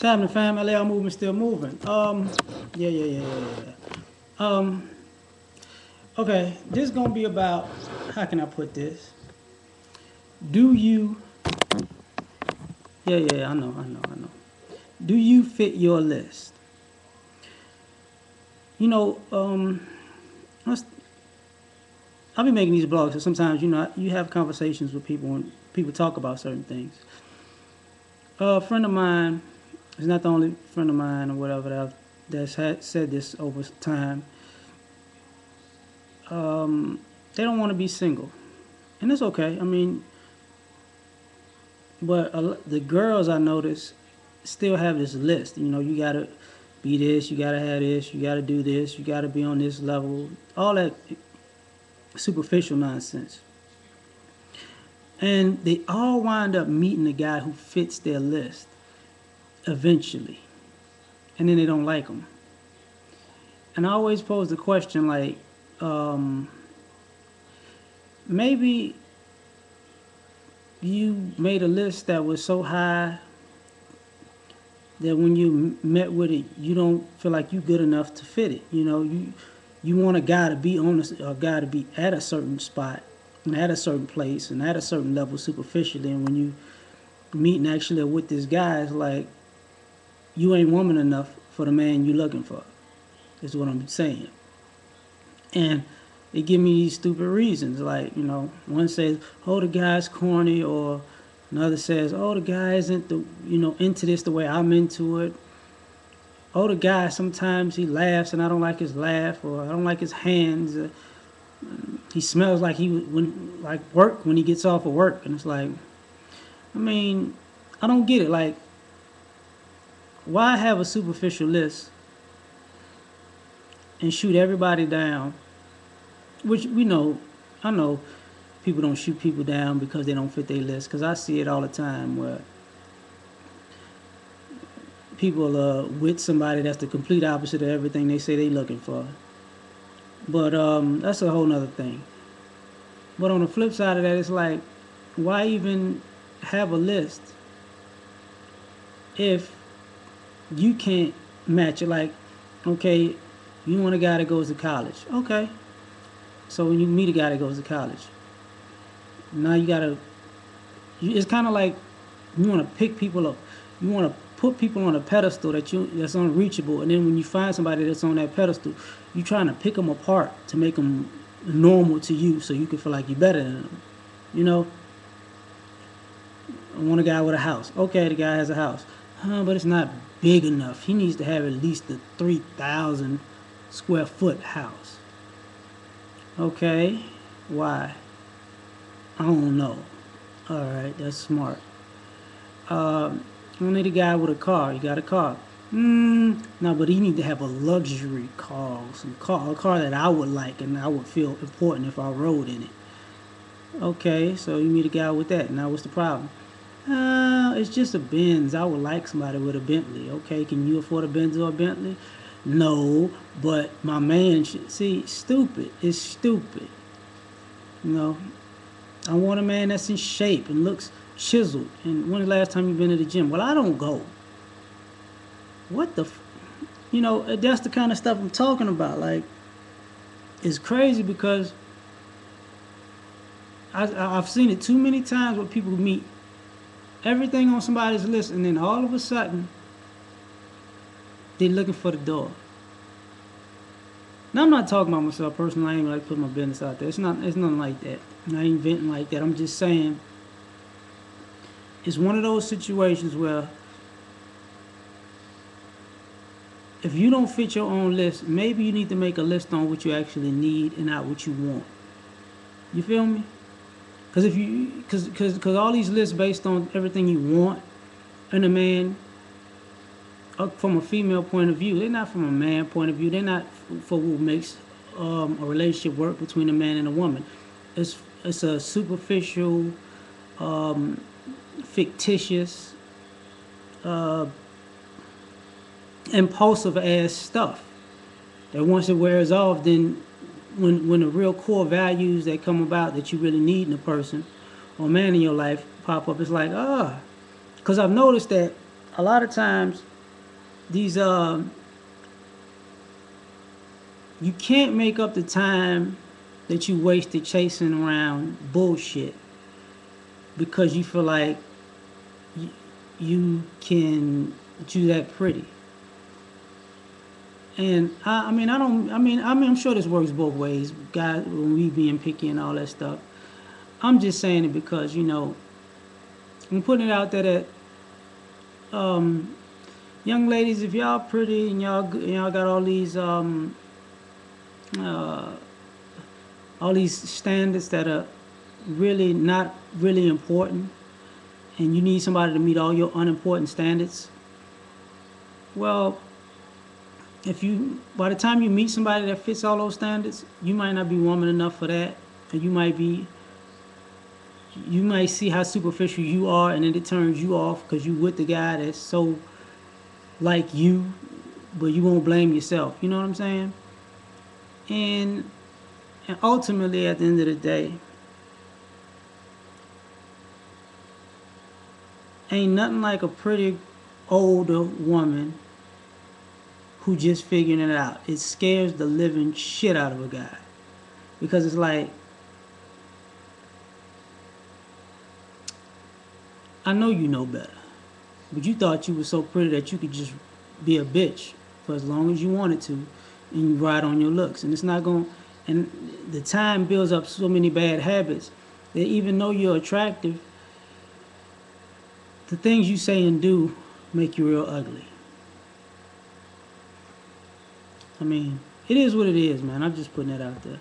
What's happening, fam? L.A.R movement still moving. Yeah. Okay, this is gonna be about how can I put this? Do you? I know. Do you fit your list? You know, I'll be making these blogs, so sometimes you have conversations with people and people talk about certain things. A friend of mine is not the only friend of mine or whatever that's said this over time. They don't want to be single, and it's okay. I mean, but the girls I notice still have this list. You know, you gotta be this, you gotta have this, you gotta do this, you gotta be on this level. All that superficial nonsense. And they all wind up meeting a guy who fits their list eventually, and then they don't like him. And I always pose the question like, um, maybe you made a list that was so high that when you met with it, you don't feel like you good enough to fit it. You know, you want a guy to be on a guy to be at a certain spot and at a certain place and at a certain level superficially. And when you meet and actually are with this guy, it's like you ain't woman enough for the man you looking for. Is what I'm saying. And they give me these stupid reasons, like one says, "Oh, the guy's corny," or another says, "Oh, the guy isn't into this the way I'm into it." Oh, the guy sometimes he laughs and I don't like his laugh, or I don't like his hands. He smells like like work when he gets off of work, and it's like, I mean, I don't get it. Like, why have a superficial list and shoot everybody down? Which I know people don't shoot people down because they don't fit their list. Because I see it all the time where people are with somebody that's the complete opposite of everything they say they looking for. But that's a whole nother thing. But on the flip side of that, it's like, why even have a list if you can't match it? Like, okay, you want a guy that goes to college. Okay. So when you meet a guy that goes to college, now you gotta. It's kind of like you want to pick people up. You want to put people on a pedestal that's unreachable, and then when you find somebody that's on that pedestal, you trying to pick them apart to make them normal to you, so you can feel like you're better than them. You know, I want a guy with a house. Okay, the guy has a house, but it's not big enough. He needs to have at least a 3,000 square foot house. Okay, why? I don't know. All right, that's smart. I need a guy with a car. You got a car. No, but he need to have a luxury car, a car that I would like and I would feel important if I rode in it. Okay, so you meet a guy with that. Now what's the problem? It's just a Benz. I would like somebody with a Bentley. Okay, can you afford a Benz or a Bentley? No, but my man should see. Stupid. It's stupid. You know, I want a man that's in shape and looks chiseled. And when the last time you been to the gym? Well, I don't go. What the, that's the kind of stuff I'm talking about. Like, it's crazy because I've seen it too many times where people meet everything on somebody's list, and then all of a sudden they're looking for the door. Now I'm not talking about myself personally. I ain't like putting my business out there. It's nothing like that. I ain't venting like that. I'm just saying it's one of those situations where if you don't fit your own list, maybe you need to make a list on what you actually need and not what you want. You feel me? Because if you, because all these lists based on everything you want in a man, from a female point of view, they're not from a man point of view. They're not for what makes a relationship work between a man and a woman. It's a superficial, fictitious, uh, impulsive ass stuff that once it wears off, then when the real core values that come about that you really need in a person or man in your life pop up, it's like, because I've noticed that a lot of times these you can't make up the time that you wasted chasing around bullshit because you feel like you, you can do that pretty. And I mean, I don't. I'm sure this works both ways, guys. When we being picky and all that stuff, I'm just saying it because I'm putting it out there that um, young ladies, if y'all pretty and y'all got uh, all these standards that are really not really important, and you need somebody to meet all your unimportant standards. Well, if you by the time you meet somebody that fits all those standards, you might not be woman enough for that, and you might see how superficial you are, and then it turns you off because you with the guy that's so like you, but you won't blame yourself. You know what I'm saying? And and ultimately, at the end of the day, ain't nothing like a pretty older woman who just figuring it out. It scares the living shit out of a guy because it's like, I know you know better, but you thought you were so pretty that you could just be a bitch for as long as you wanted to, and you ride on your looks, and it's not going. And the time builds up so many bad habits that even though you're attractive, the things you say and do make you real ugly. I mean, it is what it is, man. I'm just putting that out there.